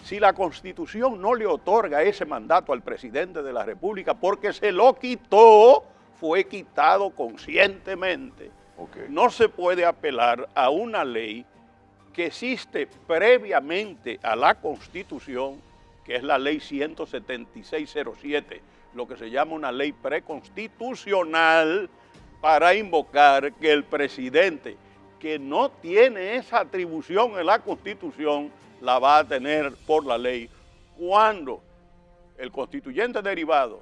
si la Constitución no le otorga ese mandato al presidente de la República porque se lo quitó, fue quitado conscientemente. No se puede apelar a una ley que existe previamente a la Constitución, que es la ley 17607, lo que se llama una ley preconstitucional, para invocar que el presidente, que no tiene esa atribución en la Constitución, la va a tener por la ley, cuando el constituyente derivado,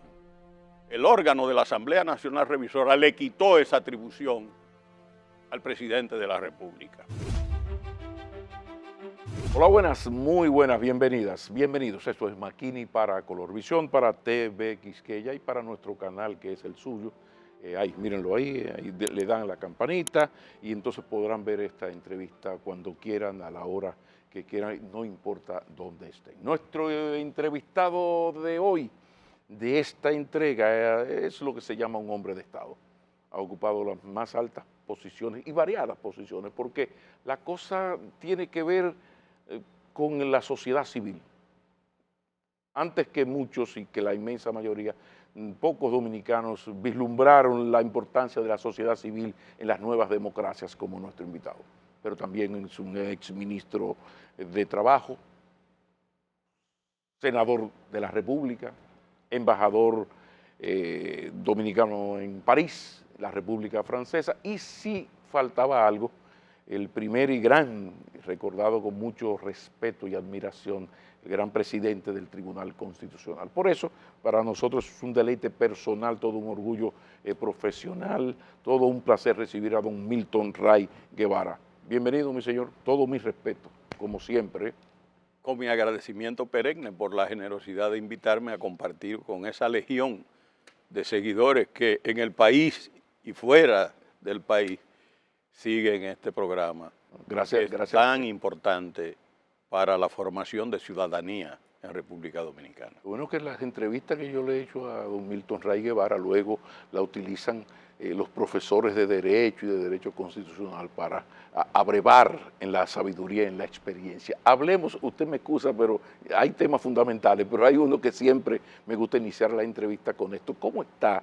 el órgano de la Asamblea Nacional Revisora, le quitó esa atribución al presidente de la República. Hola, buenas, muy buenas, bienvenidas, bienvenidos. Esto es Makini para Colorvisión, para TV Quisqueya y para nuestro canal que es el suyo. Ahí, mírenlo ahí, le dan la campanita y entonces podrán ver esta entrevista cuando quieran, a la hora que quieran, no importa dónde estén. Nuestro entrevistado de hoy, de esta entrega, es lo que se llama un hombre de Estado. Ha ocupado las más altas posiciones y variadas posiciones, porque la cosa tiene que ver con la sociedad civil. Antes que muchos y que la inmensa mayoría, pocos dominicanos vislumbraron la importancia de la sociedad civil en las nuevas democracias como nuestro invitado, pero también es un ex ministro de Trabajo, senador de la República, embajador dominicano en París, la República Francesa, y si faltaba algo, el primer y gran, recordado con mucho respeto y admiración, el gran presidente del Tribunal Constitucional. Por eso, para nosotros es un deleite personal, todo un orgullo profesional, todo un placer recibir a don Milton Ray Guevara. Bienvenido, mi señor, todo mi respeto, como siempre. Con mi agradecimiento perenne por la generosidad de invitarme a compartir con esa legión de seguidores que en el país y fuera del país siguen este programa. Gracias, es tan importante para la formación de ciudadanía en República Dominicana. Bueno, que las entrevistas que yo le he hecho a don Milton Ray Guevara luego la utilizan los profesores de Derecho y de Derecho Constitucional para abrevar en la sabiduría, en la experiencia. Hablemos, usted me excusa, pero hay temas fundamentales, pero hay uno que siempre me gusta iniciar la entrevista con esto. ¿Cómo está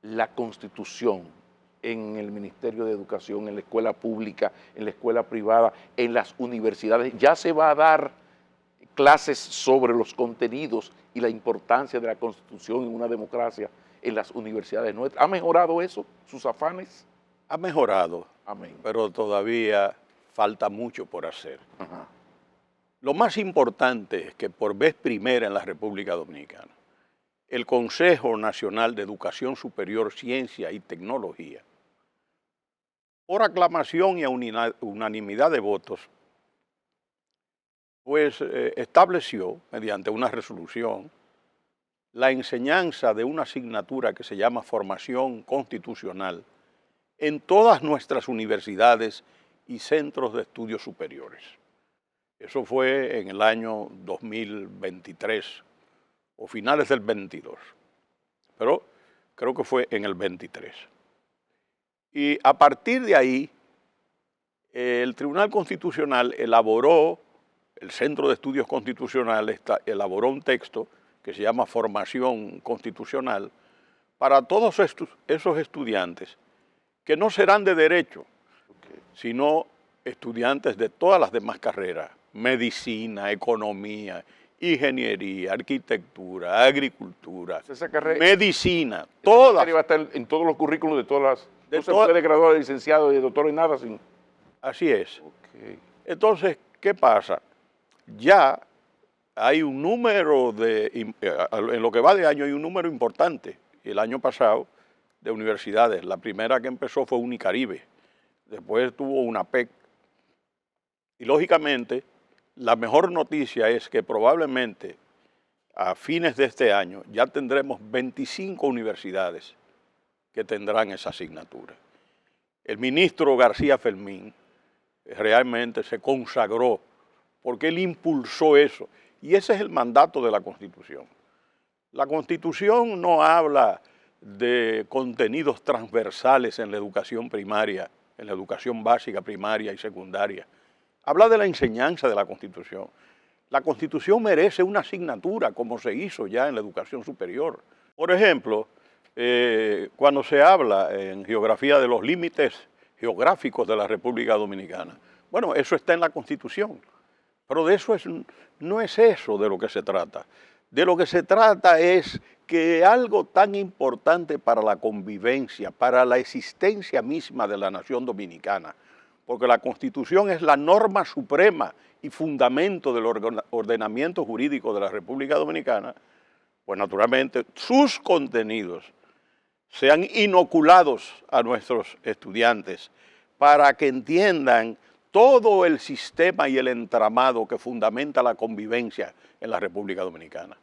la Constitución en el Ministerio de Educación, en la escuela pública, en la escuela privada, en las universidades? ¿Ya se va a dar clases sobre los contenidos y la importancia de la Constitución en una democracia en las universidades nuestras? ¿Ha mejorado eso, sus afanes? Ha mejorado, amén, pero todavía falta mucho por hacer. Ajá. Lo más importante es que por vez primera en la República Dominicana, el Consejo Nacional de Educación Superior, Ciencia y Tecnología, por aclamación y a unanimidad de votos, pues estableció, mediante una resolución, la enseñanza de una asignatura que se llama Formación Constitucional en todas nuestras universidades y centros de estudios superiores. Eso fue en el año 2023 o finales del 22, pero creo que fue en el 23. Y a partir de ahí, el Tribunal Constitucional elaboró, el Centro de Estudios Constitucionales elaboró un texto que se llama Formación Constitucional para todos esos estudiantes que no serán de Derecho, sino estudiantes de todas las demás carreras, medicina, economía, ingeniería, arquitectura, agricultura, medicina, todas. Va a estar en todos los currículos de todas las... No se puede graduar de licenciado y de doctor en nada sin... Así es. Okay. Entonces, ¿qué pasa? Ya hay un número en lo que va de año hay un número importante. El año pasado, de universidades, la primera que empezó fue Unicaribe, después tuvo UNAPEC. Y lógicamente, la mejor noticia es que probablemente a fines de este año ya tendremos 25 universidades que tendrán esa asignatura. El ministro García Fermín realmente se consagró porque él impulsó eso. Y ese es el mandato de la Constitución. La Constitución no habla de contenidos transversales en la educación primaria, en la educación básica, primaria y secundaria. Habla de la enseñanza de la Constitución. La Constitución merece una asignatura como se hizo ya en la educación superior. Por ejemplo, cuando se habla en geografía de los límites geográficos de la República Dominicana, bueno, eso está en la Constitución, pero de eso no es eso de lo que se trata. De lo que se trata es que algo tan importante para la convivencia, para la existencia misma de la nación dominicana, porque la Constitución es la norma suprema y fundamento del ordenamiento jurídico de la República Dominicana, pues naturalmente sus contenidos sean inoculados a nuestros estudiantes para que entiendan todo el sistema y el entramado que fundamenta la convivencia en la República Dominicana.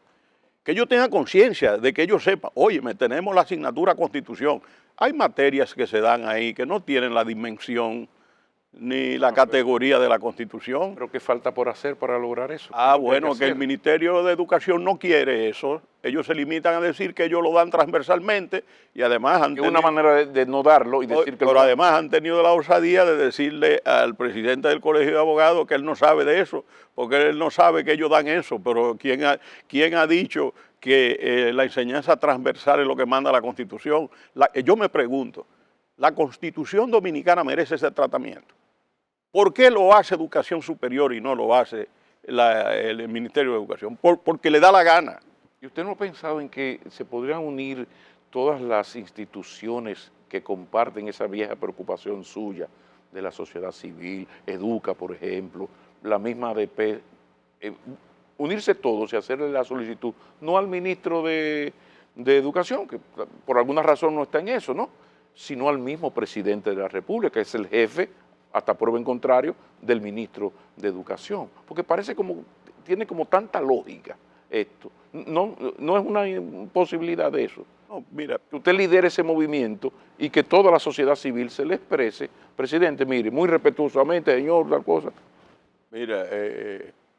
Que ellos tengan conciencia de que ellos sepan, oye, tenemos la asignatura Constitución. Hay materias que se dan ahí que no tienen la dimensión ni la categoría de la Constitución. ¿Pero qué falta por hacer para lograr eso? Bueno, que el Ministerio de Educación no quiere eso. Ellos se limitan a decir que ellos lo dan transversalmente y además han tenido... Es una manera de no darlo y decir que... Pero además han tenido la osadía de decirle al presidente del Colegio de Abogados que él no sabe de eso, porque él no sabe que ellos dan eso. Pero ¿quién ha dicho que la enseñanza transversal es lo que manda la Constitución? Yo me pregunto, ¿la Constitución Dominicana merece ese tratamiento? ¿Por qué lo hace Educación Superior y no lo hace el Ministerio de Educación? Porque le da la gana. ¿Y usted no ha pensado en que se podrían unir todas las instituciones que comparten esa vieja preocupación suya de la sociedad civil, Educa, por ejemplo, la misma ADP, unirse todos y hacerle la solicitud, no al ministro de Educación, que por alguna razón no está en eso, ¿no?, sino al mismo presidente de la República, que es el jefe, hasta prueba en contrario, del ministro de Educación? Porque parece como, tiene como tanta lógica esto. No es una posibilidad de eso. No, mira, que usted lidere ese movimiento y que toda la sociedad civil se le exprese, presidente, mire, muy respetuosamente, señor, tal cosa. Mira,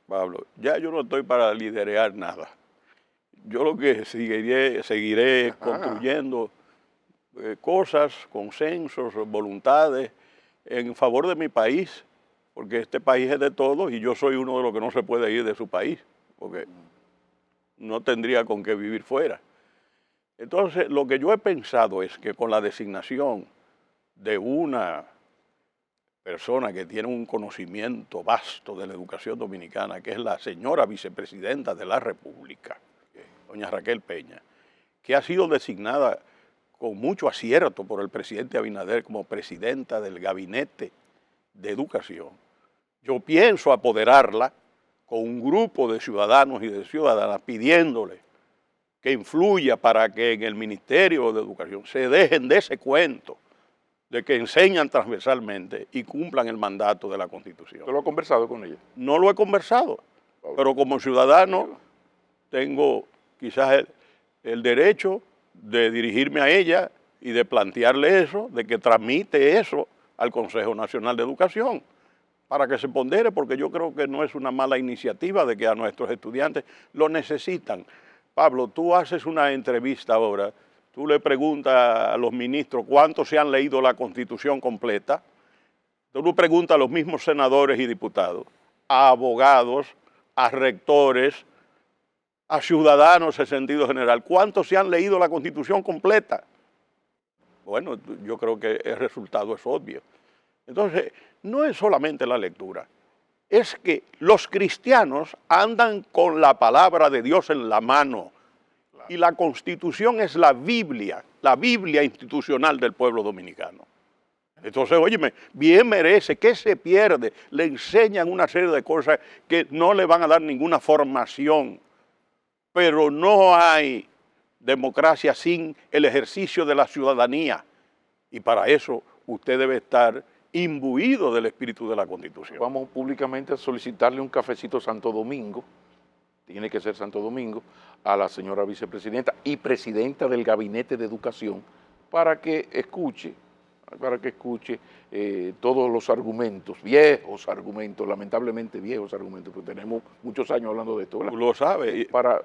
Pablo, ya yo no estoy para liderear nada. Yo lo que seguiré construyendo cosas, consensos, voluntades en favor de mi país, porque este país es de todos y yo soy uno de los que no se puede ir de su país, porque no tendría con qué vivir fuera. Entonces, lo que yo he pensado es que con la designación de una persona que tiene un conocimiento vasto de la educación dominicana, que es la señora vicepresidenta de la República, doña Raquel Peña, que ha sido designada con mucho acierto por el presidente Abinader como presidenta del Gabinete de Educación, yo pienso apoderarla con un grupo de ciudadanos y de ciudadanas pidiéndole que influya para que en el Ministerio de Educación se dejen de ese cuento de que enseñan transversalmente y cumplan el mandato de la Constitución. ¿Usted lo ha conversado con ella? No lo he conversado, pero como ciudadano tengo quizás el derecho de dirigirme a ella y de plantearle eso, de que transmite eso al Consejo Nacional de Educación, para que se pondere, porque yo creo que no es una mala iniciativa de que a nuestros estudiantes lo necesitan. Pablo, tú haces una entrevista ahora, tú le preguntas a los ministros cuántos se han leído la Constitución completa, tú le preguntas a los mismos senadores y diputados, a abogados, a rectores, a ciudadanos en sentido general, ¿cuántos se han leído la Constitución completa? Bueno, yo creo que el resultado es obvio. Entonces, no es solamente la lectura, es que los cristianos andan con la palabra de Dios en la mano. Y la Constitución es la Biblia institucional del pueblo dominicano. Entonces, óyeme, bien merece, ¿qué se pierde? Le enseñan una serie de cosas que no le van a dar ninguna formación. Pero no hay democracia sin el ejercicio de la ciudadanía. Y para eso usted debe estar imbuido del espíritu de la Constitución. Vamos públicamente a solicitarle un cafecito Santo Domingo, tiene que ser Santo Domingo, a la señora vicepresidenta y presidenta del Gabinete de Educación para que escuche todos los argumentos, viejos argumentos, lamentablemente viejos argumentos, porque tenemos muchos años hablando de esto, ¿verdad? Tú lo sabes. Para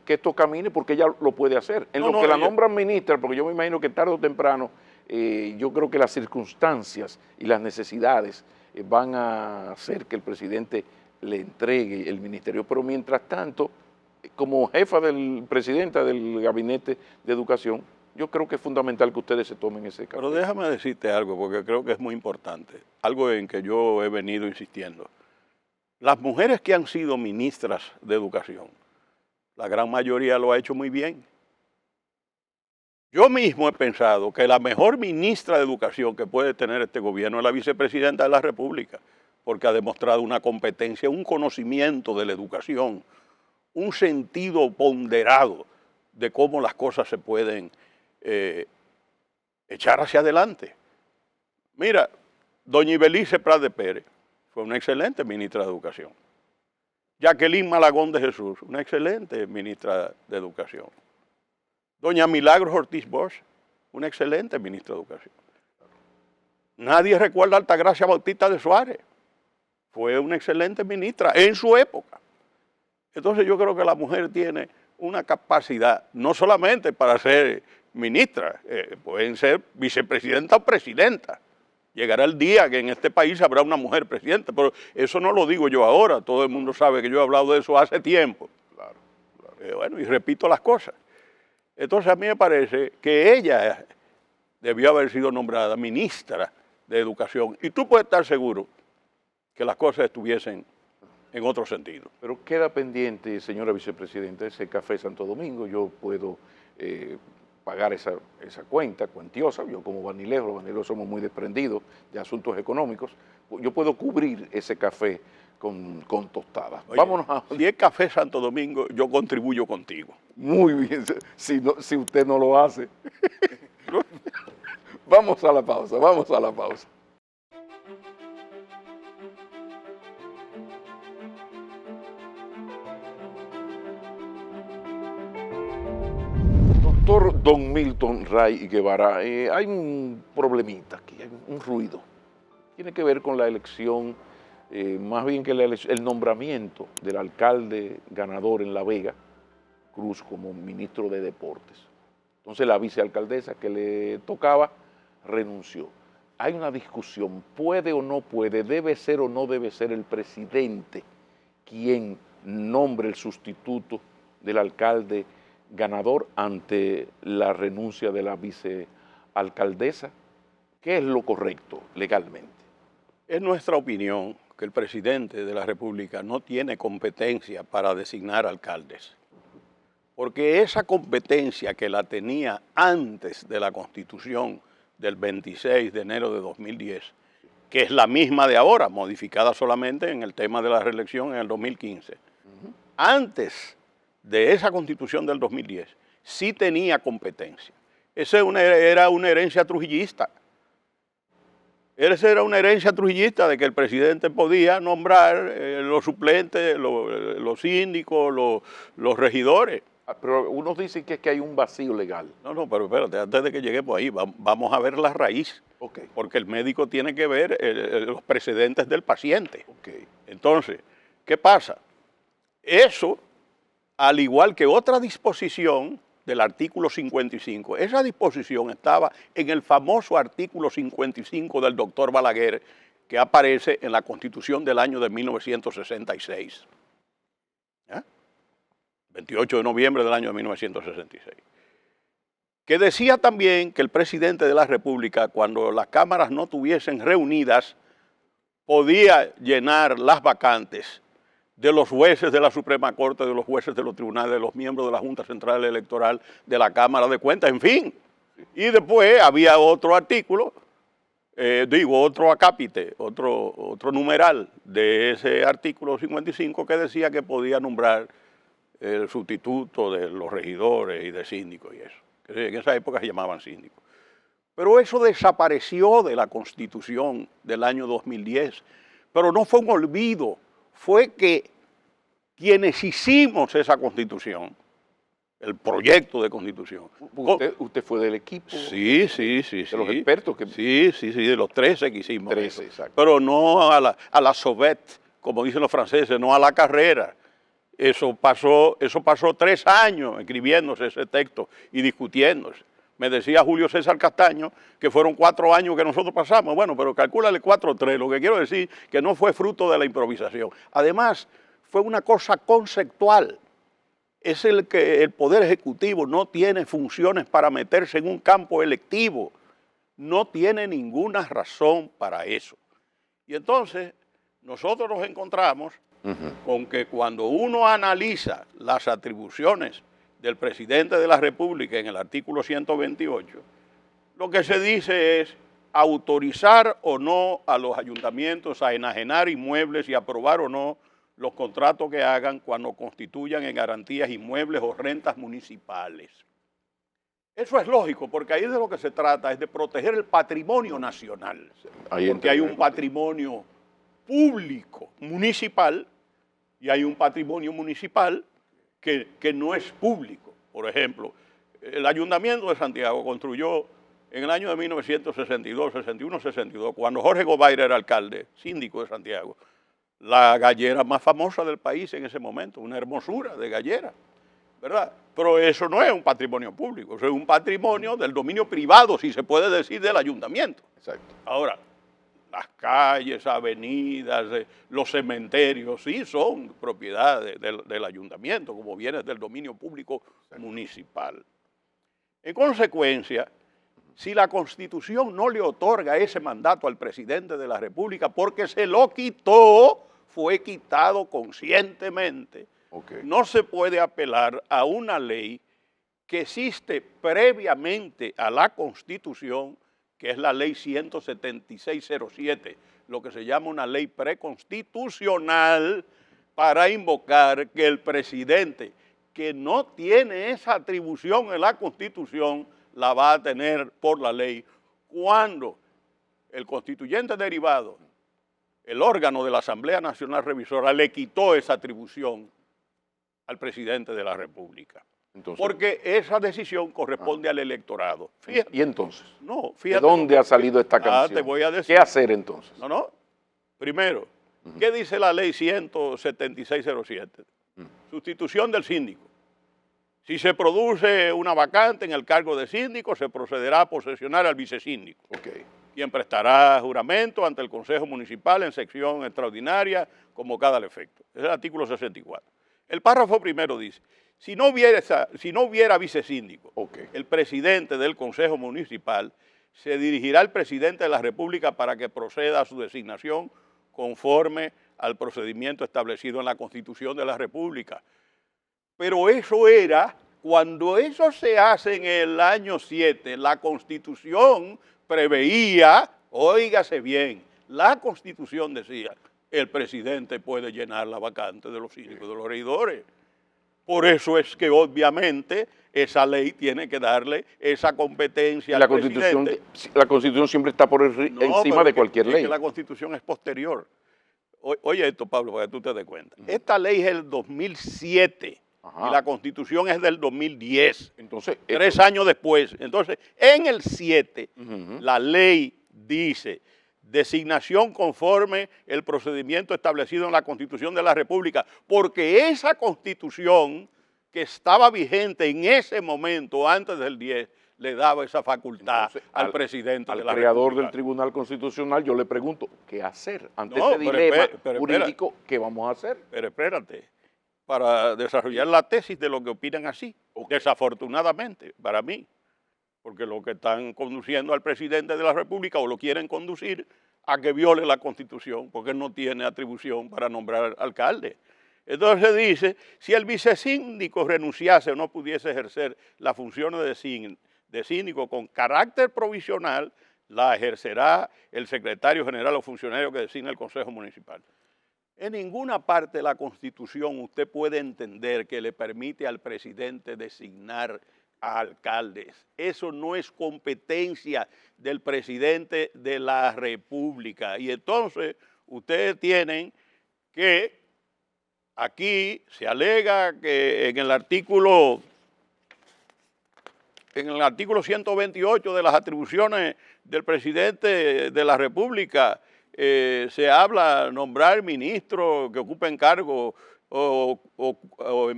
que esto camine, porque ella lo puede hacer. En lo que la nombran ministra, porque yo me imagino que tarde o temprano, yo creo que las circunstancias y las necesidades van a hacer que el presidente le entregue el ministerio. Pero mientras tanto, como jefa presidenta del Gabinete de Educación, yo creo que es fundamental que ustedes se tomen ese café. Pero déjame decirte algo, porque creo que es muy importante, algo en que yo he venido insistiendo. Las mujeres que han sido ministras de Educación, la gran mayoría lo ha hecho muy bien. Yo mismo he pensado que la mejor ministra de Educación que puede tener este gobierno es la vicepresidenta de la República, porque ha demostrado una competencia, un conocimiento de la educación, un sentido ponderado de cómo las cosas se pueden echar hacia adelante. Mira, doña Ibelice Prat Pérez fue una excelente ministra de Educación. Jacqueline Malagón de Jesús, una excelente ministra de Educación. Doña Milagros Ortiz Bosch, una excelente ministra de Educación. Nadie recuerda a Altagracia Bautista de Suárez. Fue una excelente ministra en su época. Entonces yo creo que la mujer tiene una capacidad, no solamente para ser ministra, pueden ser vicepresidenta o presidenta. Llegará el día que en este país habrá una mujer presidenta, pero eso no lo digo yo ahora, todo el mundo sabe que yo he hablado de eso hace tiempo. Claro. Bueno, y repito las cosas. Entonces a mí me parece que ella debió haber sido nombrada ministra de Educación, y tú puedes estar seguro que las cosas estuviesen en otro sentido. Pero queda pendiente, señora vicepresidenta, ese café Santo Domingo. Yo puedo pagar esa cuenta cuantiosa. Yo como Banilejo, los Banileos somos muy desprendidos de asuntos económicos. Yo puedo cubrir ese café con tostadas. Oye, Vámonos a... Si es café Santo Domingo, yo contribuyo contigo. Muy bien, si usted no lo hace. Vamos a la pausa, vamos a la pausa. Doctor Don Milton Ray Guevara, hay un problemita aquí, hay un ruido. Tiene que ver con la elección, más bien que el nombramiento del alcalde ganador en La Vega, Cruz, como ministro de Deportes. Entonces la vicealcaldesa que le tocaba renunció. Hay una discusión, puede o no puede, debe ser o no debe ser el presidente quien nombre el sustituto del alcalde ganador ante la renuncia de la vicealcaldesa. ¿Qué es lo correcto legalmente? Es nuestra opinión que el presidente de la República no tiene competencia para designar alcaldes, porque esa competencia que la tenía antes de la Constitución del 26 de enero de 2010, que es la misma de ahora, modificada solamente en el tema de la reelección en el 2015, antes de esa Constitución del 2010, sí tenía competencia. Esa era una herencia trujillista. Esa era una herencia trujillista de que el presidente podía nombrar los suplentes, los síndicos, los regidores. Pero unos dicen que es que hay un vacío legal. No, pero espérate, antes de que lleguemos ahí, vamos a ver la raíz. Okay. Porque el médico tiene que ver los precedentes del paciente. Okay. Entonces, ¿qué pasa? Eso, al igual que otra disposición del artículo 55, esa disposición estaba en el famoso artículo 55 del doctor Balaguer, que aparece en la Constitución del año de 1966. 28 de noviembre del año de 1966. Que decía también que el presidente de la República, cuando las cámaras no estuviesen reunidas, podía llenar las vacantes de los jueces de la Suprema Corte, de los jueces de los tribunales, de los miembros de la Junta Central Electoral, de la Cámara de Cuentas, en fin. Y después había otro artículo, otro acápite, otro numeral de ese artículo 55 que decía que podía nombrar el sustituto de los regidores y de síndicos y eso, que en esa época se llamaban síndicos. Pero eso desapareció de la Constitución del año 2010, pero no fue un olvido, fue que quienes hicimos esa Constitución, el proyecto de Constitución. ¿Usted fue del equipo? Sí. ¿De los expertos? Que... Sí, de los 13 que hicimos. 13, exacto. Pero no a la sovet, como dicen los franceses, no a la carrera. Eso pasó 3 años escribiéndose ese texto y discutiéndose. Me decía Julio César Castaño que fueron 4 años que nosotros pasamos. Bueno, pero calcúlale 4 o 3. Lo que quiero decir que no fue fruto de la improvisación. Además, fue una cosa conceptual. Es el que el Poder Ejecutivo no tiene funciones para meterse en un campo electivo. No tiene ninguna razón para eso. Y entonces, nosotros nos encontramos con que cuando uno analiza las atribuciones del presidente de la República en el artículo 128, lo que se dice es autorizar o no a los ayuntamientos a enajenar inmuebles y aprobar o no los contratos que hagan cuando constituyan en garantías inmuebles o rentas municipales. Eso es lógico, porque ahí de lo que se trata es de proteger el patrimonio nacional, porque hay un patrimonio público municipal y hay un patrimonio municipal que no es público. Por ejemplo, el Ayuntamiento de Santiago construyó en el año de 1962, 61, 62, cuando Jorge Gobaira era alcalde, síndico de Santiago, la gallera más famosa del país en ese momento, una hermosura de gallera, ¿verdad? Pero eso no es un patrimonio público, eso es un patrimonio del dominio privado, si se puede decir, del ayuntamiento. Exacto. Ahora, las calles, avenidas, los cementerios, sí son propiedad del ayuntamiento, como bienes del dominio público municipal. En consecuencia, si la Constitución no le otorga ese mandato al presidente de la República porque se lo quitó, fue quitado conscientemente, no se puede apelar a una ley que existe previamente a la Constitución, que es la ley 17607, lo que se llama una ley preconstitucional, para invocar que el presidente, que no tiene esa atribución en la Constitución, la va a tener por la ley cuando el constituyente derivado, el órgano de la Asamblea Nacional Revisora, le quitó esa atribución al presidente de la República. Entonces, porque esa decisión corresponde al electorado. Fíjate, ¿y entonces? No, fíjate. ¿De dónde ha salido esta canción? Te voy a decir. ¿Qué hacer entonces? No. Primero, ¿qué dice la ley 17607? Sustitución del síndico. Si se produce una vacante en el cargo de síndico, se procederá a posesionar al vicesíndico, quien prestará juramento ante el Consejo Municipal en sección extraordinaria convocada al efecto. Es el artículo 64. El párrafo primero dice, si no hubiera vicesíndico, el presidente del Consejo Municipal se dirigirá al presidente de la República para que proceda a su designación conforme al procedimiento establecido en la Constitución de la República. Pero eso era, cuando eso se hace en el año 7, la Constitución preveía, óigase bien, la Constitución decía, el presidente puede llenar la vacante de los síndicos, de los regidores. Por eso es que obviamente esa ley tiene que darle esa competencia al presidente. La Constitución siempre está por encima de cualquier ley. Es que la Constitución es posterior. Oye esto, Pablo, para que tú te des cuenta. Esta ley es del 2007 y la Constitución es del 2010. Entonces, 3 años después. Entonces, en el 7, la ley dice designación conforme el procedimiento establecido en la Constitución de la República, porque esa Constitución que estaba vigente en ese momento, antes del 10, le daba esa facultad al presidente de la República. Al creador del Tribunal Constitucional, yo le pregunto, ¿qué hacer? Ante ese dilema jurídico, ¿qué vamos a hacer? Pero espérate, para desarrollar la tesis de lo que opinan así, desafortunadamente, para mí, porque lo que están conduciendo al presidente de la República o lo quieren conducir a que viole la Constitución, porque él no tiene atribución para nombrar alcalde. Entonces dice, si el vicesíndico renunciase o no pudiese ejercer las funciones de síndico con carácter provisional, la ejercerá el secretario general o funcionario que designa el Consejo Municipal. En ninguna parte de la Constitución usted puede entender que le permite al presidente designar a alcaldes. Eso no es competencia del presidente de la República. Y entonces ustedes tienen que, aquí se alega que en el artículo 128 de las atribuciones del presidente de la República, se habla nombrar ministros que ocupen cargos o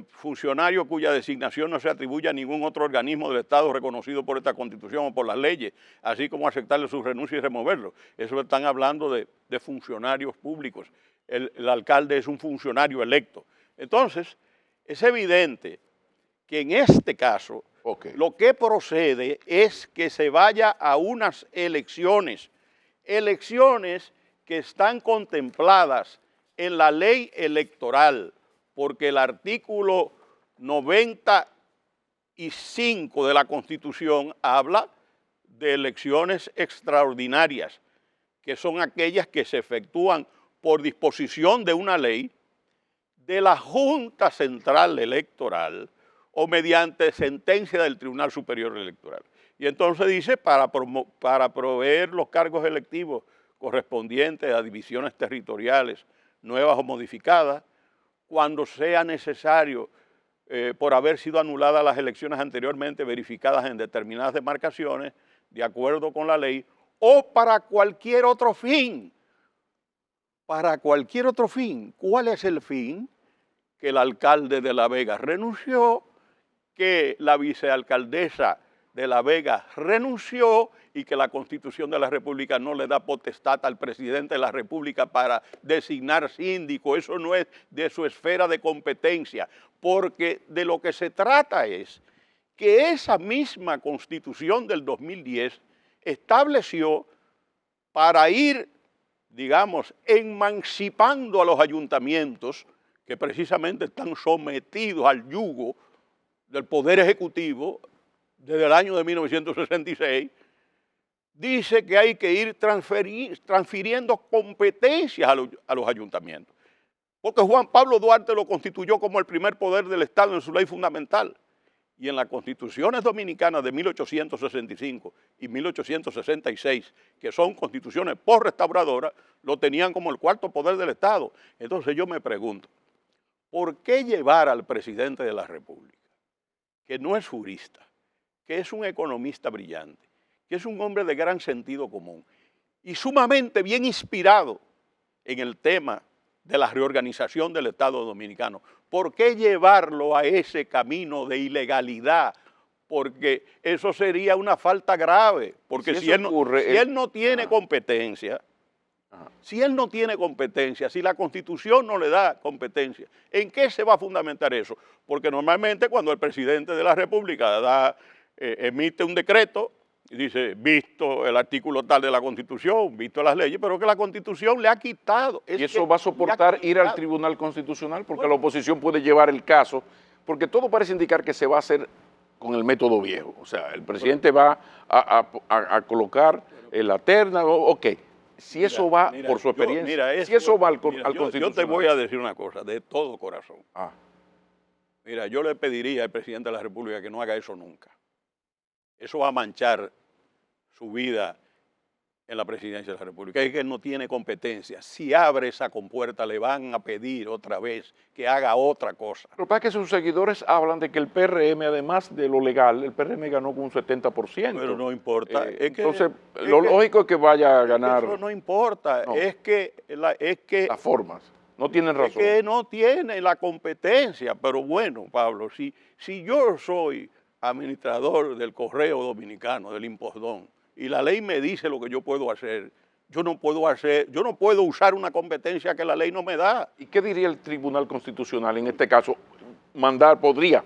funcionario cuya designación no se atribuye a ningún otro organismo del Estado reconocido por esta Constitución o por las leyes, así como aceptarle su renuncia y removerlo. Eso están hablando de funcionarios públicos. El alcalde es un funcionario electo. Entonces, es evidente que en este caso lo que procede es que se vaya a unas elecciones que están contempladas en la ley electoral, porque el artículo 95 de la Constitución habla de elecciones extraordinarias, que son aquellas que se efectúan por disposición de una ley de la Junta Central Electoral o mediante sentencia del Tribunal Superior Electoral. Y entonces dice, para proveer los cargos electivos correspondientes a divisiones territoriales nuevas o modificadas, cuando sea necesario, por haber sido anuladas las elecciones anteriormente verificadas en determinadas demarcaciones, de acuerdo con la ley, o para cualquier otro fin. Para cualquier otro fin. ¿Cuál es el fin? Que el alcalde de La Vega renunció, que la vicealcaldesa de La Vega renunció y que la Constitución de la República no le da potestad al presidente de la República para designar síndico. Eso no es de su esfera de competencia, porque de lo que se trata es que esa misma Constitución del 2010 estableció para ir, digamos, emancipando a los ayuntamientos que precisamente están sometidos al yugo del Poder Ejecutivo desde el año de 1966, dice que hay que ir transfiriendo competencias a los ayuntamientos. Porque Juan Pablo Duarte lo constituyó como el primer poder del Estado en su ley fundamental. Y en las constituciones dominicanas de 1865 y 1866, que son constituciones post-restauradoras, lo tenían como el cuarto poder del Estado. Entonces yo me pregunto, ¿por qué llevar al presidente de la República, que no es jurista, que es un economista brillante, que es un hombre de gran sentido común y sumamente bien inspirado en el tema de la reorganización del Estado dominicano? ¿Por qué llevarlo a ese camino de ilegalidad? Porque eso sería una falta grave, porque si él no tiene competencia, si la Constitución no le da competencia, ¿en qué se va a fundamentar eso? Porque normalmente cuando el presidente de la República emite un decreto, y dice, visto el artículo tal de la Constitución, visto las leyes, pero que la Constitución le ha quitado. ¿Y eso va a soportar ir al Tribunal Constitucional? Porque la oposición puede llevar el caso, porque todo parece indicar que se va a hacer con el método viejo. O sea, el presidente va a colocar la terna, ok. Si eso va, por su experiencia, si eso va al Constitucional. Yo te voy a decir una cosa, de todo corazón. Mira, yo le pediría al presidente de la República que no haga eso nunca. Eso va a manchar su vida en la presidencia de la República. Es que él no tiene competencia. Si abre esa compuerta, le van a pedir otra vez que haga otra cosa. Pero para que sus seguidores hablan de que el PRM, además de lo legal, el PRM ganó con un 70%. Pero no importa. Entonces, lo lógico es que vaya a ganar. Eso no importa. No. Es que las formas. No tienen razón. Es que no tiene la competencia. Pero bueno, Pablo, si yo soy administrador del Correo Dominicano, del Impostón, y la ley me dice lo que yo puedo hacer, yo no puedo usar una competencia que la ley no me da. ¿Y qué diría el Tribunal Constitucional en este caso?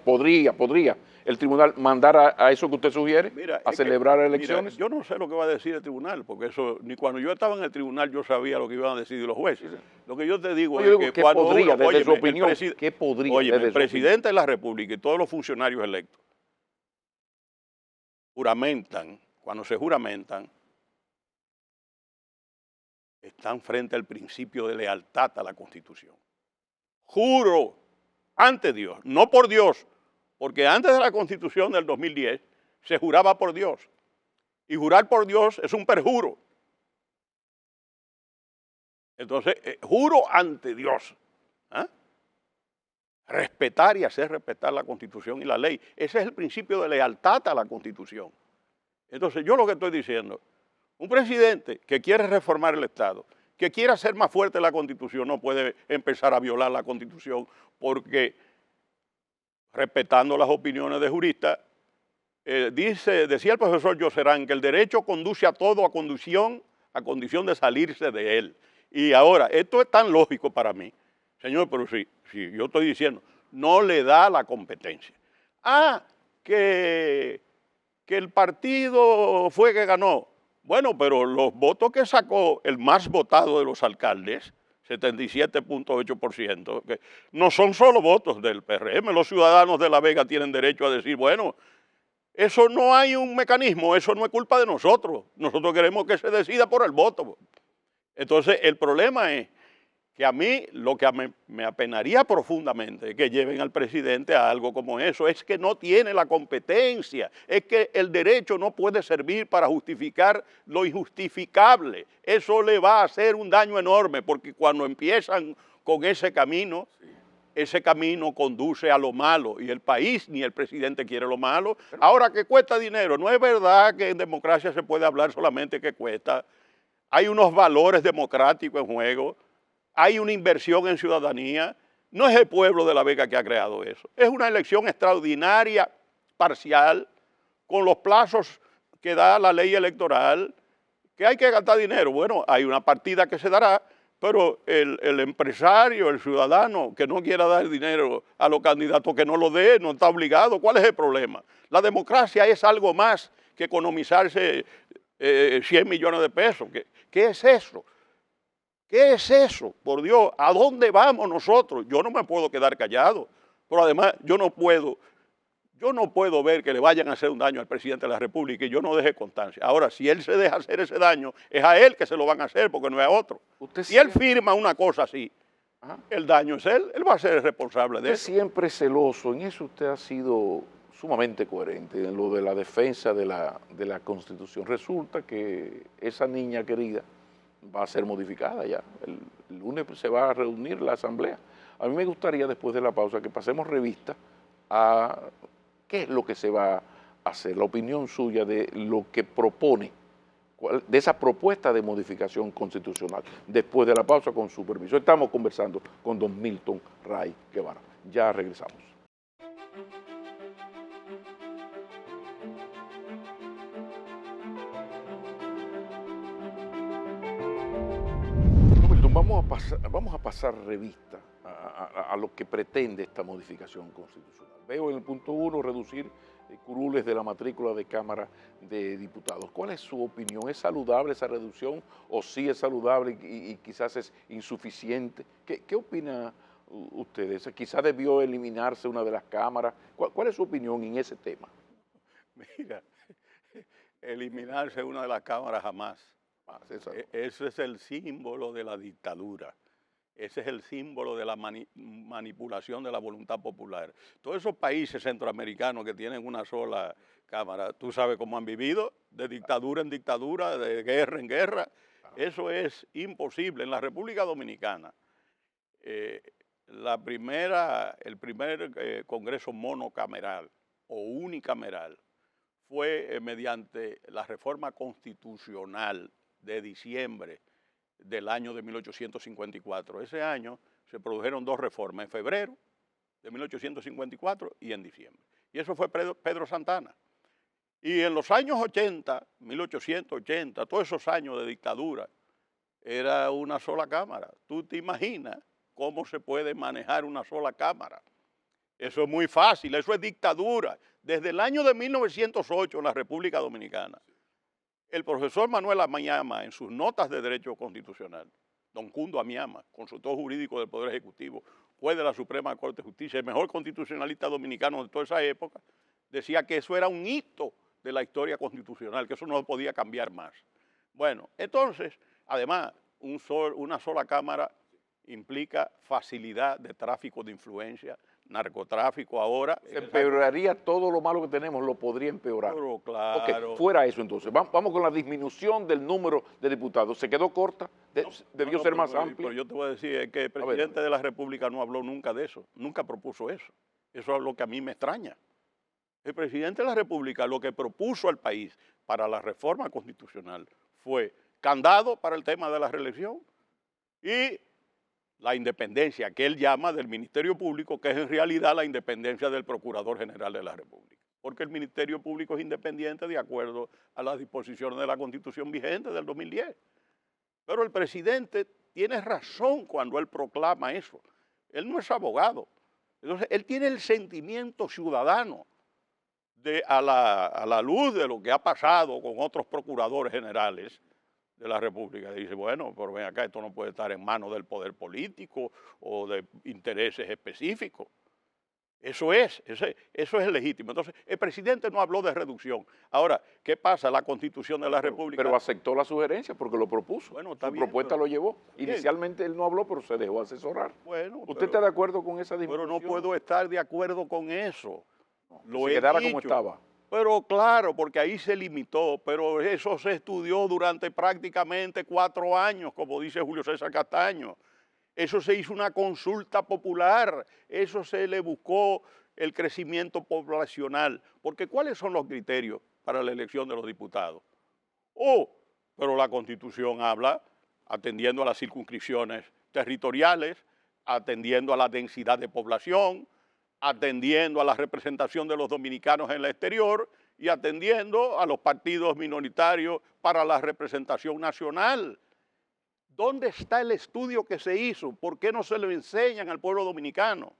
Podría el tribunal mandar a eso que usted sugiere, a celebrar elecciones. Yo no sé lo que va a decir el tribunal, porque eso, ni cuando yo estaba en el tribunal yo sabía lo que iban a decidir los jueces. Lo que yo te digo es que cuando podría, desde su opinión, ¿qué podría? El presidente de la República y todos los funcionarios electos juramentan, cuando se juramentan, están frente al principio de lealtad a la Constitución. Juro ante Dios, no por Dios, porque antes de la Constitución del 2010 se juraba por Dios. Y jurar por Dios es un perjuro. Entonces, juro ante Dios. Respetar y hacer respetar la Constitución y la ley. Ese es el principio de lealtad a la Constitución. Entonces, yo lo que estoy diciendo, un presidente que quiere reformar el Estado, que quiera hacer más fuerte la Constitución no puede empezar a violar la Constitución porque, respetando las opiniones de juristas, decía el profesor Joserán que el derecho conduce a todo a condición de salirse de él. Y ahora, esto es tan lógico para mí, señor, pero si yo estoy diciendo, no le da la competencia. Que el partido fue que ganó. Bueno, pero los votos que sacó el más votado de los alcaldes, 77.8%, que no son solo votos del PRM, los ciudadanos de La Vega tienen derecho a decir, bueno, eso no hay un mecanismo, eso no es culpa de nosotros queremos que se decida por el voto. Entonces, el problema es que a mí lo que me apenaría profundamente que lleven al presidente a algo como eso, es que no tiene la competencia, es que el derecho no puede servir para justificar lo injustificable. Eso le va a hacer un daño enorme, porque cuando empiezan con ese camino conduce a lo malo, y el país ni el presidente quiere lo malo. Ahora, que cuesta dinero, no es verdad que en democracia se puede hablar solamente que cuesta. Hay unos valores democráticos en juego, hay una inversión en ciudadanía. No es el pueblo de La Vega que ha creado eso. Es una elección extraordinaria, parcial, con los plazos que da la ley electoral, que hay que gastar dinero. Bueno, hay una partida que se dará, pero el empresario, el ciudadano que no quiera dar dinero a los candidatos, que no lo dé, no está obligado. ¿Cuál es el problema? La democracia es algo más que economizarse 100 millones de pesos. ¿Qué es eso? ¿Qué es eso? Por Dios, ¿a dónde vamos nosotros? Yo no me puedo quedar callado, pero además yo no puedo ver que le vayan a hacer un daño al presidente de la República y yo no deje constancia. Ahora, si él se deja hacer ese daño, es a él que se lo van a hacer, porque no es a otro. Si él firma una cosa así, el daño es él va a ser el responsable de eso. Usted siempre es celoso, en eso usted ha sido sumamente coherente, en lo de la defensa de la Constitución. Resulta que esa niña querida va a ser modificada ya. El lunes se va a reunir la Asamblea. A mí me gustaría, después de la pausa, que pasemos revista a qué es lo que se va a hacer, la opinión suya de lo que propone, de esa propuesta de modificación constitucional. Después de la pausa, con su permiso. Estamos conversando con don Milton Ray Guevara. Ya regresamos. Vamos a pasar revista a lo que pretende esta modificación constitucional. Veo en el punto 1 reducir curules de la matrícula de Cámara de Diputados. ¿Cuál es su opinión? ¿Es saludable esa reducción o sí es saludable y quizás es insuficiente? ¿Qué opina usted? ¿Quizás debió eliminarse una de las cámaras? ¿Cuál es su opinión en ese tema? Mira, eliminarse una de las cámaras jamás. Ese es el símbolo de la dictadura. Ese es el símbolo de la manipulación de la voluntad popular. Todos esos países centroamericanos que tienen una sola cámara, tú sabes cómo han vivido, de dictadura en dictadura, de guerra en guerra. Eso es imposible. En la República Dominicana, el primer Congreso monocameral o unicameral fue mediante la reforma constitucional de diciembre del año de 1854. Ese año se produjeron dos reformas, en febrero de 1854 y en diciembre. Y eso fue Pedro Santana. Y en los años 80, 1880, todos esos años de dictadura, era una sola cámara. ¿Tú te imaginas cómo se puede manejar una sola cámara? Eso es muy fácil, eso es dictadura. Desde el año de 1908 en la República Dominicana, el profesor Manuel Amiama, en sus notas de Derecho Constitucional, don Cundo Amiama, consultor jurídico del Poder Ejecutivo, juez de la Suprema Corte de Justicia, el mejor constitucionalista dominicano de toda esa época, decía que eso era un hito de la historia constitucional, que eso no podía cambiar más. Bueno, entonces, además, una sola Cámara implica facilidad de tráfico de influencia, narcotráfico ahora. Se empeoraría todo lo malo que tenemos, lo podría empeorar. Pero claro. Okay, fuera eso entonces. Vamos con la disminución del número de diputados. ¿Se quedó corta? ¿Debió ser más amplia? Pero yo te voy a decir que el presidente de la República no habló nunca de eso, nunca propuso eso. Eso es lo que a mí me extraña. El presidente de la República lo que propuso al país para la reforma constitucional fue candado para el tema de la reelección, y la independencia que él llama del Ministerio Público, que es en realidad la independencia del Procurador General de la República. Porque el Ministerio Público es independiente de acuerdo a las disposiciones de la Constitución vigente del 2010. Pero el presidente tiene razón cuando él proclama eso. Él no es abogado. Entonces, él tiene el sentimiento ciudadano a la luz de lo que ha pasado con otros procuradores generales de la República. Dice, bueno, pero ven acá, esto no puede estar en manos del poder político o de intereses específicos. Eso es legítimo. Entonces, el presidente no habló de reducción. Ahora, ¿qué pasa? La Constitución de la República... Pero aceptó la sugerencia porque lo propuso. Bueno, está Su bien, propuesta pero, lo llevó. bien. Inicialmente él no habló, pero se dejó asesorar. Bueno, ¿Usted está de acuerdo con esa disminución? Pero no puedo estar de acuerdo con eso. Lo se quedara como estaba. Pero claro, porque ahí se limitó, pero eso se estudió durante prácticamente 4 años, como dice Julio César Castaño. Eso se hizo una consulta popular, eso se le buscó el crecimiento poblacional, porque ¿cuáles son los criterios para la elección de los diputados? Pero la Constitución habla atendiendo a las circunscripciones territoriales, atendiendo a la densidad de población, atendiendo a la representación de los dominicanos en el exterior y atendiendo a los partidos minoritarios para la representación nacional. ¿Dónde está el estudio que se hizo? ¿Por qué no se lo enseñan al pueblo dominicano?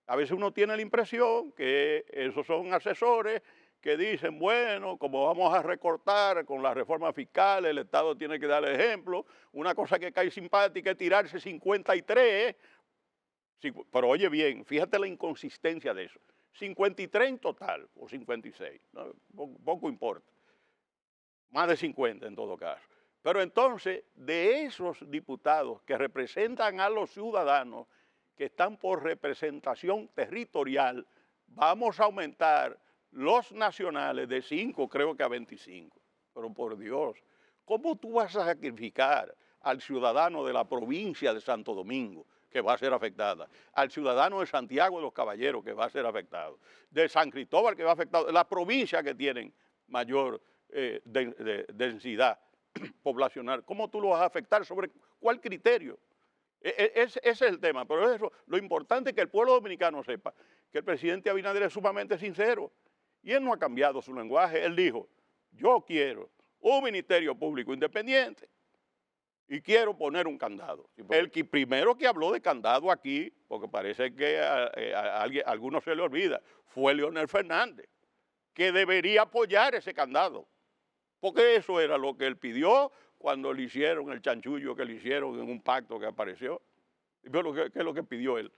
A veces uno tiene la impresión que esos son asesores que dicen, bueno, como vamos a recortar con la reforma fiscal, el Estado tiene que dar el ejemplo. Una cosa que cae simpática es tirarse 53, pero oye bien, fíjate la inconsistencia de eso. 53 en total, o 56, ¿no? Poco importa. Más de 50 en todo caso. Pero entonces, de esos diputados que representan a los ciudadanos, que están por representación territorial, vamos a aumentar los nacionales de 5, creo que a 25. Pero por Dios, ¿cómo tú vas a sacrificar al ciudadano de la provincia de Santo Domingo, que va a ser afectada, al ciudadano de Santiago de los Caballeros, que va a ser afectado, de San Cristóbal, que va a ser afectado, las provincias que tienen mayor densidad poblacional? ¿Cómo tú lo vas a afectar? ¿Sobre cuál criterio? Ese es el tema, pero eso, lo importante es que el pueblo dominicano sepa que el presidente Abinader es sumamente sincero y él no ha cambiado su lenguaje. Él dijo, yo quiero un ministerio público independiente y quiero poner un candado. El primero que habló de candado aquí, porque parece que a algunos se le olvida, fue Leonel Fernández, que debería apoyar ese candado, porque eso era lo que él pidió cuando le hicieron el chanchullo que le hicieron en un pacto que apareció. ¿Qué es lo que pidió él?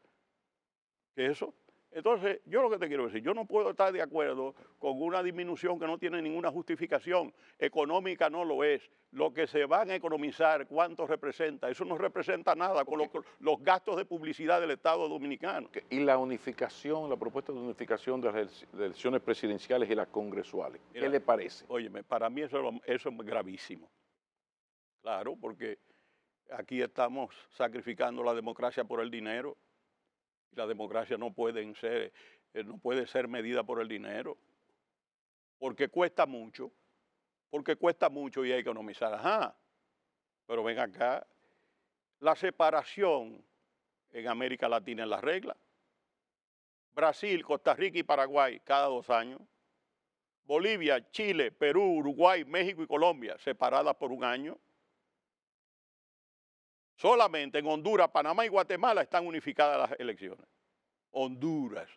¿Qué es eso? Entonces, yo lo que te quiero decir, yo no puedo estar de acuerdo con una disminución que no tiene ninguna justificación. Económica no lo es. Lo que se van a economizar, ¿cuánto representa? Eso no representa nada con los gastos de publicidad del Estado Dominicano. Y la unificación, la propuesta de unificación de las elecciones presidenciales y las congresuales, ¿qué le parece? Óyeme, para mí eso es gravísimo. Claro, porque aquí estamos sacrificando la democracia por el dinero. La democracia no puede ser medida por el dinero, porque cuesta mucho y hay que economizar. Ajá, pero ven acá, la separación en América Latina es la regla. Brasil, Costa Rica y Paraguay cada 2 años. Bolivia, Chile, Perú, Uruguay, México y Colombia separadas por 1 año. Solamente en Honduras, Panamá y Guatemala están unificadas las elecciones. Honduras,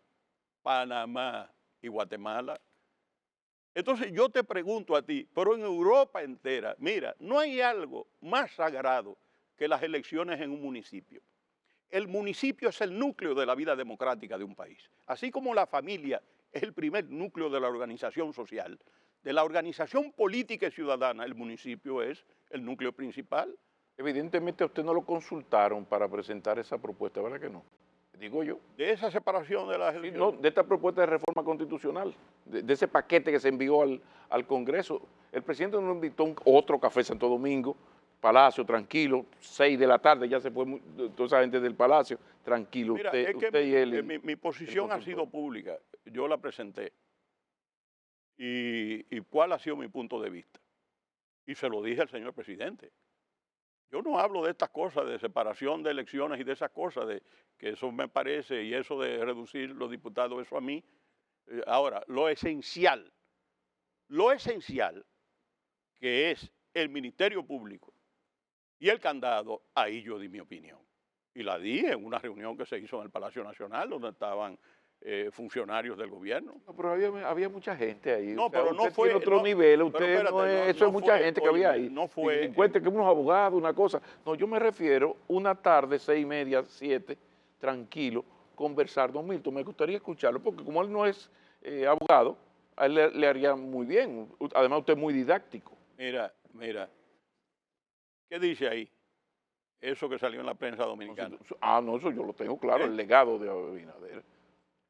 Panamá y Guatemala. Entonces yo te pregunto a ti, pero en Europa entera, mira, no hay algo más sagrado que las elecciones en un municipio. El municipio es el núcleo de la vida democrática de un país. Así como la familia es el primer núcleo de la organización social, de la organización política y ciudadana, el municipio es el núcleo principal. Evidentemente a usted no lo consultaron para presentar esa propuesta, ¿verdad que no? Digo yo. De esa separación de las elecciones. Sí, no, de esta propuesta de reforma constitucional, de ese paquete que se envió al Congreso. El presidente nos invitó a otro café Santo Domingo, Palacio, tranquilo, 6 de la tarde, ya se fue toda esa gente del Palacio, tranquilo. Mira, usted y él. Mi posición ha sido pública, yo la presenté. ¿Y cuál ha sido mi punto de vista? Y se lo dije al señor presidente. Yo no hablo de estas cosas, de separación de elecciones y de esas cosas, de que eso me parece, y eso de reducir los diputados, eso a mí. Ahora, lo esencial que es el Ministerio Público y el candado, ahí yo di mi opinión. Y la di en una reunión que se hizo en el Palacio Nacional, donde estaban funcionarios del gobierno. No, pero había mucha gente ahí. No, O sea, pero no usted fue. tiene otro No, nivel, pero usted espérate, no es, eso no es mucha fue, gente que había ahí. no fue. Encuentre que unos abogados, una cosa. No, yo me refiero una tarde, 6:30, 7, tranquilo, conversar. Don Milton, me gustaría escucharlo, porque como él no es abogado, a él le haría muy bien. Además, usted es muy didáctico. Mira, ¿qué dice ahí? Eso que salió en la prensa dominicana. No, eso yo lo tengo claro, ¿Eh? el legado de Abinader.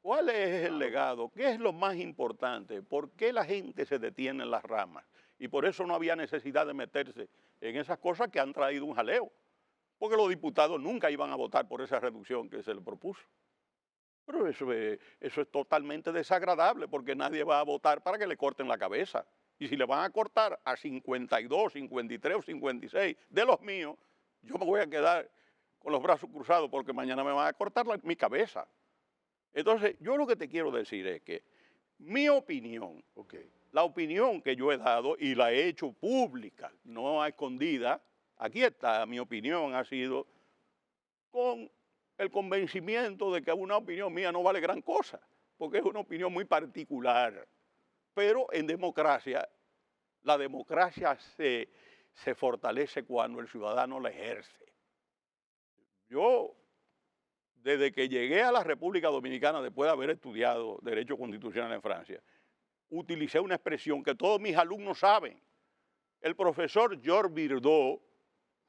¿Cuál es el legado? ¿Qué es lo más importante? ¿Por qué la gente se detiene en las ramas? Y por eso no había necesidad de meterse en esas cosas que han traído un jaleo. Porque los diputados nunca iban a votar por esa reducción que se le propuso. Pero eso es totalmente desagradable porque nadie va a votar para que le corten la cabeza. Y si le van a cortar a 52, 53 o 56 de los míos, yo me voy a quedar con los brazos cruzados porque mañana me van a cortar mi cabeza. Entonces, yo lo que te quiero decir es que mi opinión, la opinión que yo he dado y la he hecho pública, no a escondida, aquí está, mi opinión ha sido con el convencimiento de que una opinión mía no vale gran cosa, porque es una opinión muy particular. Pero en democracia, la democracia se fortalece cuando el ciudadano la ejerce. Yo, desde que llegué a la República Dominicana, después de haber estudiado Derecho Constitucional en Francia, utilicé una expresión que todos mis alumnos saben. El profesor Georges Bidault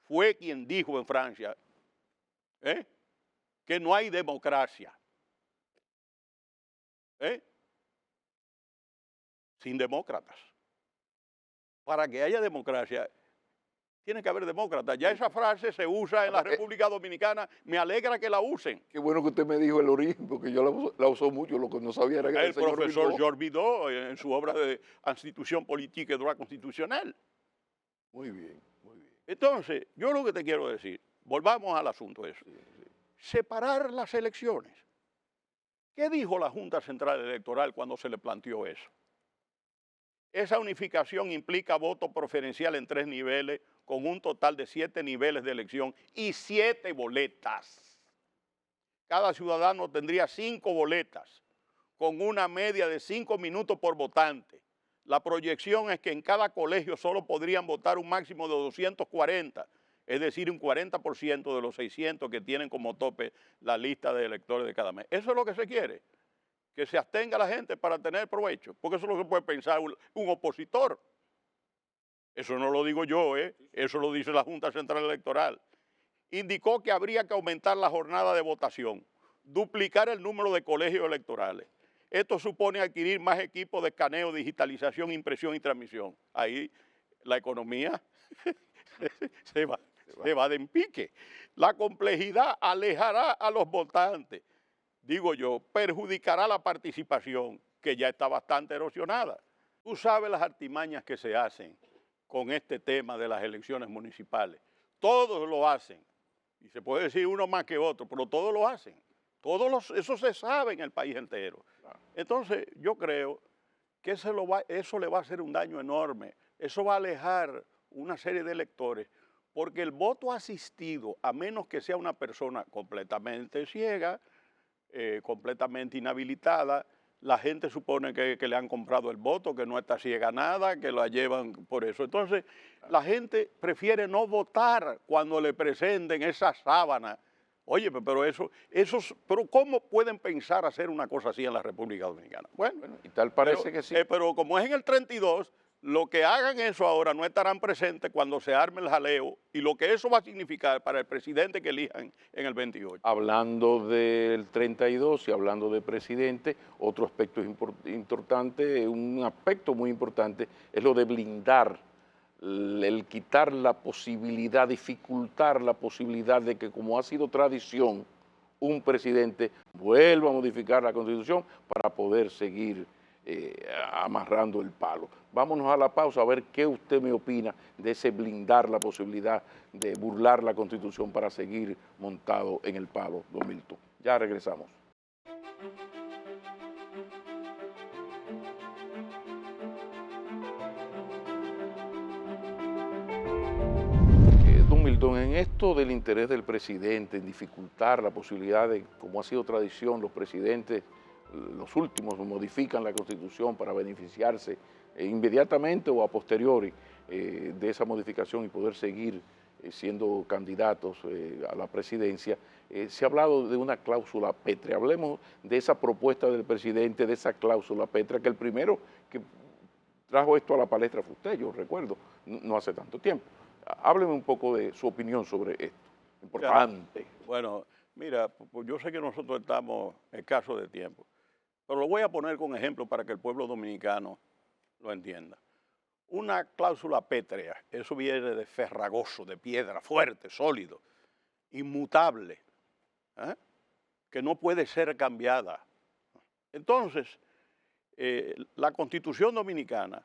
fue quien dijo en Francia que no hay democracia sin demócratas. Para que haya democracia, tiene que haber demócratas. Ya esa frase se usa en la República Dominicana. Me alegra que la usen. Qué bueno que usted me dijo el origen, porque yo la usó mucho, lo que no sabía era que el profesor Georges Bidault en su obra de Institución Politique et Droit Constitutionnel. Muy bien, muy bien. Entonces, yo lo que te quiero decir, volvamos al asunto de eso. Separar las elecciones. ¿Qué dijo la Junta Central Electoral cuando se le planteó eso? Esa unificación implica voto preferencial en 3 niveles, con un total de 7 niveles de elección y 7 boletas. Cada ciudadano tendría 5 boletas, con una media de 5 minutos por votante. La proyección es que en cada colegio solo podrían votar un máximo de 240, es decir, un 40% de los 600 que tienen como tope la lista de electores de cada mes. Eso es lo que se quiere, que se abstenga la gente para tener provecho, porque eso es lo que puede pensar un opositor. Eso no lo digo yo, eso lo dice la Junta Central Electoral. Indicó que habría que aumentar la jornada de votación, duplicar el número de colegios electorales. Esto supone adquirir más equipos de escaneo, digitalización, impresión y transmisión. Ahí la economía se va de empique. La complejidad alejará a los votantes. Digo yo, perjudicará la participación, que ya está bastante erosionada. Tú sabes las artimañas que se hacen con este tema de las elecciones municipales. Todos lo hacen. Y se puede decir uno más que otro, pero todos lo hacen. Eso se sabe en el país entero. Entonces, yo creo que eso le va a hacer un daño enorme. Eso va a alejar una serie de electores, porque el voto asistido, a menos que sea una persona completamente ciega, completamente inhabilitada, la gente supone que le han comprado el voto, que no está ciega nada, que la llevan por eso. Entonces, la gente prefiere no votar cuando le presenten esa sábana. Oye, pero ¿cómo pueden pensar hacer una cosa así en la República Dominicana? Bueno, y tal parece que sí. Pero como es en el 32, lo que hagan eso ahora no estarán presentes cuando se arme el jaleo y lo que eso va a significar para el presidente que elijan en el 28. Hablando del 32 y hablando de presidente, otro aspecto importante, un aspecto muy importante es lo de blindar, el quitar la posibilidad, dificultar la posibilidad de que, como ha sido tradición, un presidente vuelva a modificar la Constitución para poder seguir amarrando el palo. Vámonos a la pausa a ver qué usted me opina de ese blindar la posibilidad de burlar la Constitución para seguir montado en el palo, don Milton. Ya regresamos. Don Milton, en esto del interés del presidente en dificultar la posibilidad de, como ha sido tradición, los presidentes, los últimos, modifican la Constitución para beneficiarse inmediatamente o a posteriori de esa modificación y poder seguir siendo candidatos a la presidencia, se ha hablado de una cláusula pétrea. Hablemos de esa propuesta del presidente, de esa cláusula pétrea, que el primero que trajo esto a la palestra fue usted, yo recuerdo, no hace tanto tiempo. Hábleme un poco de su opinión sobre esto, importante. Bueno, mira, pues yo sé que nosotros estamos escasos de tiempo, pero lo voy a poner con ejemplo para que el pueblo dominicano lo entienda. Una cláusula pétrea, eso viene de ferragoso, de piedra, fuerte, sólido, inmutable, que no puede ser cambiada. Entonces, la Constitución Dominicana,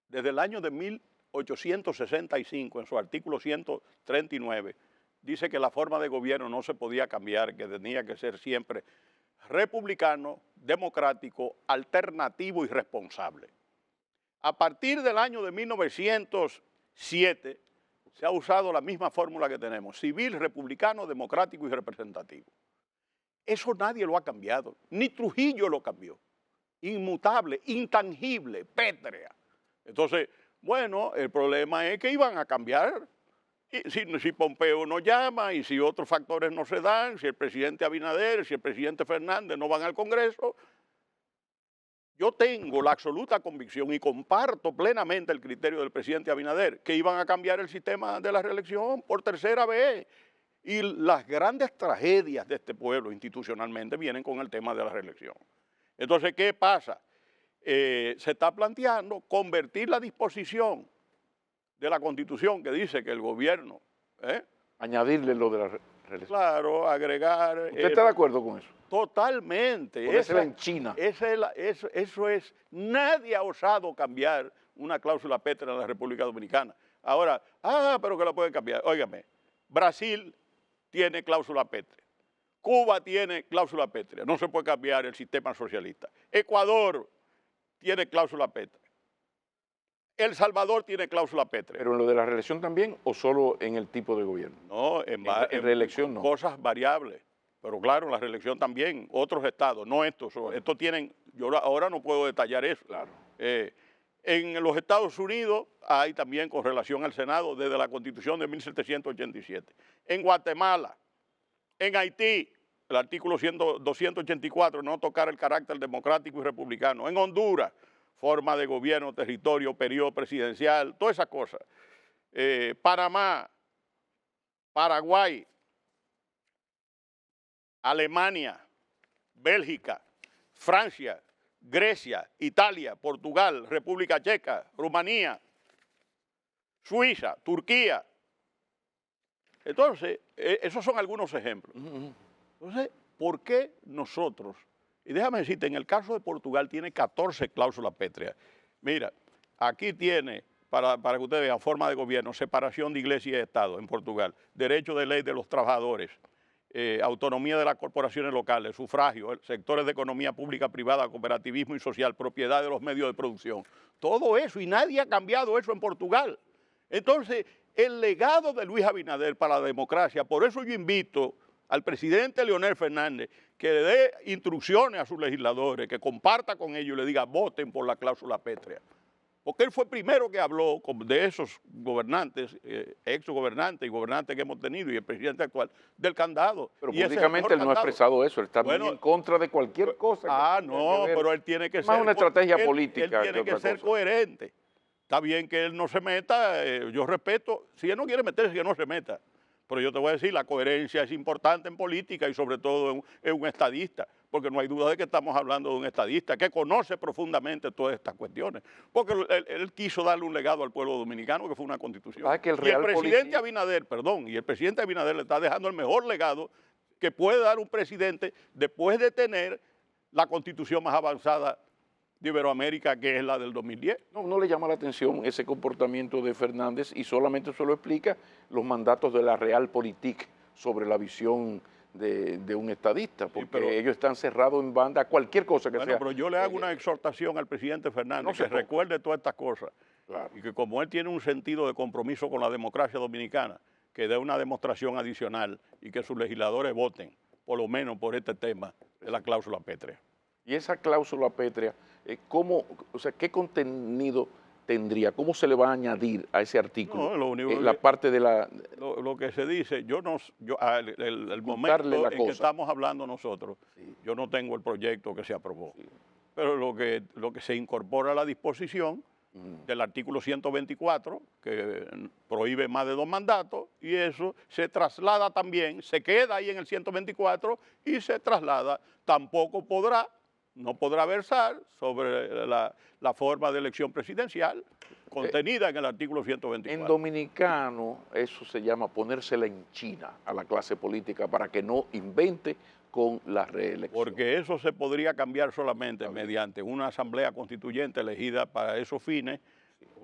desde el año de 1865, en su artículo 139, dice que la forma de gobierno no se podía cambiar, que tenía que ser siempre republicano, democrático, alternativo y responsable. A partir del año de 1907 se ha usado la misma fórmula que tenemos, civil, republicano, democrático y representativo. Eso nadie lo ha cambiado, ni Trujillo lo cambió. Inmutable, intangible, pétrea. Entonces, bueno, el problema es que iban a cambiar. Y si Pompeo no llama y si otros factores no se dan, si el presidente Abinader, si el presidente Fernández no van al Congreso, yo tengo la absoluta convicción y comparto plenamente el criterio del presidente Abinader que iban a cambiar el sistema de la reelección por tercera vez. Y las grandes tragedias de este pueblo institucionalmente vienen con el tema de la reelección. Entonces, ¿qué pasa? Se está planteando convertir la disposición de la Constitución que dice que el gobierno... Añadirle lo de la reelección. Claro, agregar... ¿Usted está de acuerdo con eso? Totalmente. Ponérsela en China. Eso es... Nadie ha osado cambiar una cláusula pétrea en la República Dominicana. Ahora, pero que la pueden cambiar. Óigame, Brasil tiene cláusula pétrea. Cuba tiene cláusula pétrea. No se puede cambiar el sistema socialista. Ecuador tiene cláusula pétrea. El Salvador tiene cláusula pétrea. ¿Pero en lo de la reelección también o solo en el tipo de gobierno? No, en reelección no. Cosas variables. Pero claro, en la reelección también, otros estados, no estos. Estos tienen, yo ahora no puedo detallar eso. Claro. En los Estados Unidos hay también con relación al Senado desde la Constitución de 1787. En Guatemala, en Haití, el artículo 284, no tocar el carácter democrático y republicano. En Honduras, forma de gobierno, territorio, periodo presidencial, todas esas cosas. Panamá, Paraguay, Alemania, Bélgica, Francia, Grecia, Italia, Portugal, República Checa, Rumanía, Suiza, Turquía. Entonces, esos son algunos ejemplos. Entonces, ¿por qué nosotros? Y déjame decirte, en el caso de Portugal tiene 14 cláusulas pétreas. Mira, aquí tiene, para que ustedes vean, forma de gobierno, separación de iglesia y Estado en Portugal, derecho de ley de los trabajadores, autonomía de las corporaciones locales, sufragio, sectores de economía pública, privada, cooperativismo y social, propiedad de los medios de producción. Todo eso, y nadie ha cambiado eso en Portugal. Entonces, el legado de Luis Abinader para la democracia, por eso yo invito al presidente Leonel Fernández que le dé instrucciones a sus legisladores, que comparta con ellos y le diga voten por la cláusula pétrea. Porque él fue el primero que habló de esos gobernantes, exgobernantes y gobernantes que hemos tenido y el presidente actual, del candado. Pero públicamente él no ha expresado eso, él está muy en contra de cualquier cosa. No, pero él tiene que ser... Más una estrategia política. Él tiene que ser coherente. Está bien que él no se meta, yo respeto, si él no quiere meterse, que no se meta. Pero yo te voy a decir, la coherencia es importante en política y sobre todo en un estadista, porque no hay duda de que estamos hablando de un estadista que conoce profundamente todas estas cuestiones, porque él quiso darle un legado al pueblo dominicano que fue una constitución. Y el presidente Abinader, y el presidente Abinader le está dejando el mejor legado que puede dar un presidente después de tener la constitución más avanzada de Iberoamérica, que es la del 2010. No le llama la atención ese comportamiento de Fernández y solamente eso lo explica los mandatos de la Realpolitik sobre la visión de un estadista, porque pero ellos están cerrados en banda a cualquier cosa que bueno, sea. pero yo le hago una exhortación al presidente Fernández, que recuerde todas estas cosas, Claro. y que como él tiene un sentido de compromiso con la democracia dominicana, que dé una demostración adicional y que sus legisladores voten, por lo menos por este tema de la cláusula pétrea. Y esa cláusula pétrea, ¿cómo, o sea, qué contenido tendría? ¿Cómo se le va a añadir a ese artículo No, lo único la parte de la... lo que se dice, yo no, el momento en que estamos hablando nosotros, Sí. yo no tengo el proyecto que se aprobó, Sí. pero lo que se incorpora a la disposición del artículo 124, que prohíbe más de 2 mandatos, y eso se traslada también, se queda ahí en el 124 y se traslada. Tampoco no podrá versar sobre la forma de elección presidencial contenida en el artículo 124. En dominicano eso se llama ponérsela en China a la clase política para que no invente con la reelección. Porque eso se podría cambiar solamente mediante una asamblea constituyente elegida para esos fines,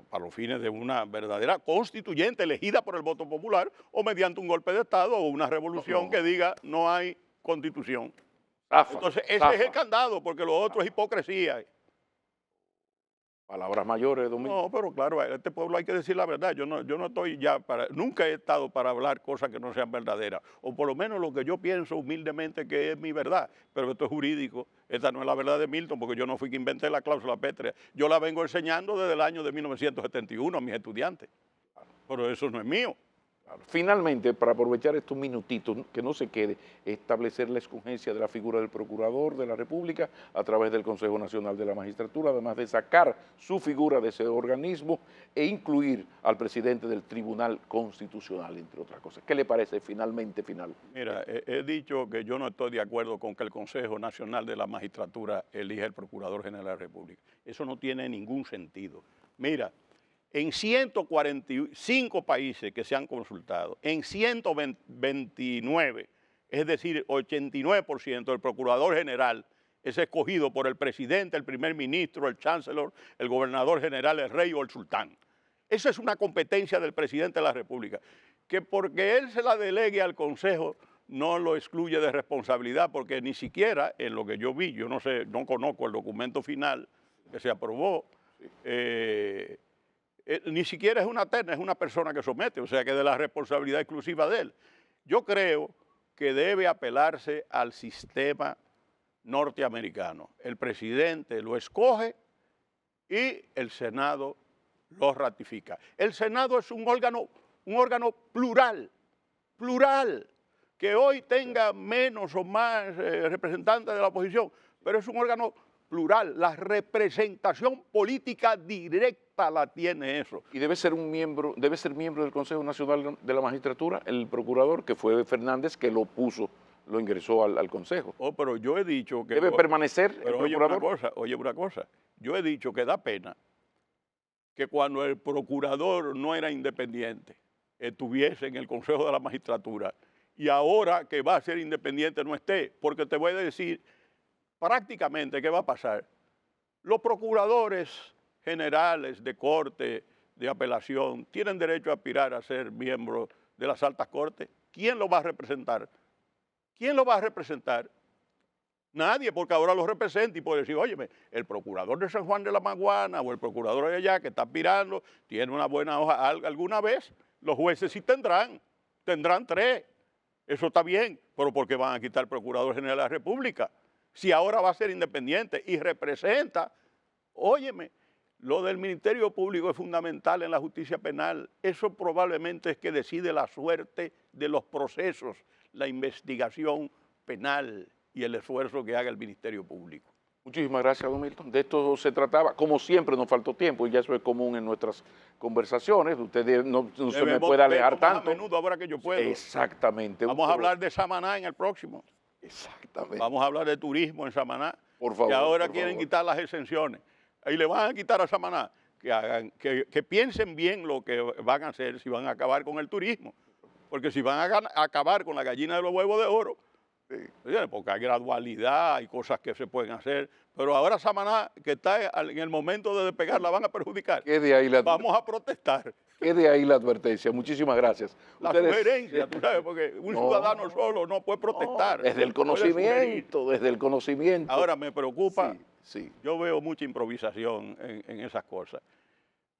para los fines de una verdadera constituyente elegida por el voto popular, o mediante un golpe de Estado o una revolución que diga no hay constitución. Entonces ese es el candado, porque lo otro es hipocresía. Palabras mayores, Domingo. No, pero claro, a este pueblo hay que decir la verdad. Yo no estoy ya nunca he estado para hablar cosas que no sean verdaderas. O por lo menos lo que yo pienso humildemente que es mi verdad. Pero esto es jurídico. Esta no es la verdad de Milton, porque yo no fui quien inventé la cláusula pétrea. Yo la vengo enseñando desde el año de 1971 a mis estudiantes. Pero eso no es mío. Finalmente, para aprovechar estos minutitos, que no se quede, establecer la escogencia de la figura del Procurador de la República a través del Consejo Nacional de la Magistratura, además de sacar su figura de ese organismo e incluir al presidente del Tribunal Constitucional, entre otras cosas. ¿Qué le parece finalmente, Mira, he dicho que yo no estoy de acuerdo con que el Consejo Nacional de la Magistratura elija el Procurador General de la República. Eso no tiene ningún sentido. Mira, en 145 países que se han consultado, en 129, es decir, 89%, el Procurador General es escogido por el presidente, el primer ministro, el chancellor, el gobernador general, el rey o el sultán. Esa es una competencia del presidente de la República, que porque él se la delegue al Consejo no lo excluye de responsabilidad, porque ni siquiera en lo que yo vi, yo no sé, no conozco el documento final que se aprobó, ni siquiera es una terna, es una persona que somete, o sea que de la responsabilidad exclusiva de él. Yo creo que debe apelarse al sistema norteamericano. El presidente lo escoge y el Senado lo ratifica. El Senado es un órgano plural, que hoy tenga menos o más representantes de la oposición, pero es un órgano plural. La representación política directa la tiene eso. Y debe ser miembro del Consejo Nacional de la Magistratura, el procurador, que fue Fernández, que lo ingresó al Consejo. Pero yo he dicho que... ¿Debe permanecer el procurador? Oye una cosa, yo he dicho que da pena que cuando el procurador no era independiente, estuviese en el Consejo de la Magistratura, y ahora que va a ser independiente no esté, porque te voy a decir prácticamente qué va a pasar. Los procuradores generales de corte, de apelación, tienen derecho a aspirar a ser miembros de las altas cortes. ¿Quién lo va a representar? ¿Quién lo va a representar? Nadie, porque ahora lo representa y puede decir, óyeme, el procurador de San Juan de la Maguana o el procurador de allá que está aspirando tiene una buena hoja. Alguna vez los jueces sí tendrán 3. Eso está bien, pero ¿por qué van a quitar al Procurador General de la República? Si ahora va a ser independiente y representa, óyeme, lo del Ministerio Público es fundamental en la justicia penal. Eso probablemente es que decide la suerte de los procesos, la investigación penal y el esfuerzo que haga el Ministerio Público. Muchísimas gracias, don Milton. De esto se trataba. Como siempre, nos faltó tiempo y ya eso es común en nuestras conversaciones. Usted no se me puede alejar tanto. A menudo ahora que yo puedo. Exactamente. Vamos a hablar de Samaná en el próximo. Exactamente. Vamos a hablar de turismo en Samaná. Por favor. Que ahora quieren quitar las exenciones. Ahí le van a quitar a Samaná. Que piensen bien lo que van a hacer, si van a acabar con el turismo. Porque si van a acabar con la gallina de los huevos de oro, Oye, porque hay gradualidad, hay cosas que se pueden hacer, pero ahora Samaná, que está en el momento de despegar, la van a perjudicar. Quede ahí la, Vamos a protestar. quede ahí la advertencia. Muchísimas gracias. La Ustedes- sugerencia, tú sabes, porque un ciudadano solo no puede protestar. Desde el puede sugerir. conocimiento, desde el conocimiento. Ahora me preocupa, Sí. yo veo mucha improvisación en esas cosas.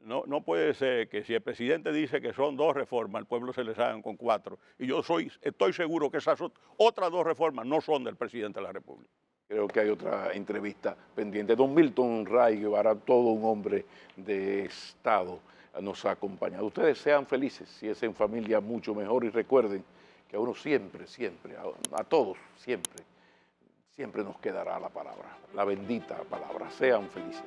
No puede ser que si el presidente dice que son 2 reformas, el pueblo se les hagan con 4. Y yo estoy seguro que esas otras 2 reformas no son del presidente de la República. Creo que hay otra entrevista pendiente. Don Milton Ray Guevara, todo un hombre de Estado, nos ha acompañado. Ustedes sean felices, si es en familia mucho mejor, y recuerden que a uno siempre, a todos, siempre nos quedará la palabra, la bendita palabra. Sean felices.